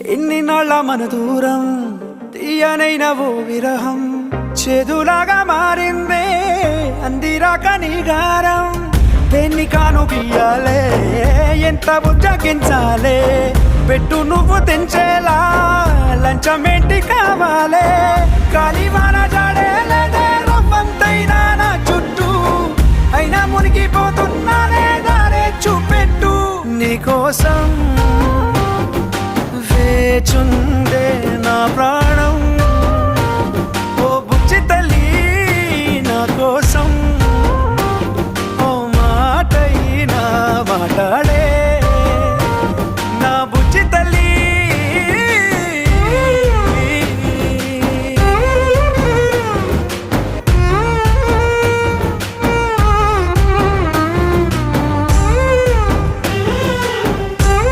ఎన్ని నాళ్ళ మన దూరం తీయనైన ఓ విరహం చేదులాగా మారిందే అందిరాక నీ గారం దేన్ని కాను బియ్యాలే ఎంత బుజ్జగించాలే పెట్టు నువ్వు తెంచేలా లంచమేంటి కావాలే కాలివాన జాడేలేదే రవ్వంతైనా నా చుట్టూ అయినా మునిగిపోతున్నానే దారే చూపెట్టు నీకోసం వేచుందే నా ప్రాణం ఓ బుజ్జి తల్లి నా కోసం ఓ మాటైనా మాట్లాడే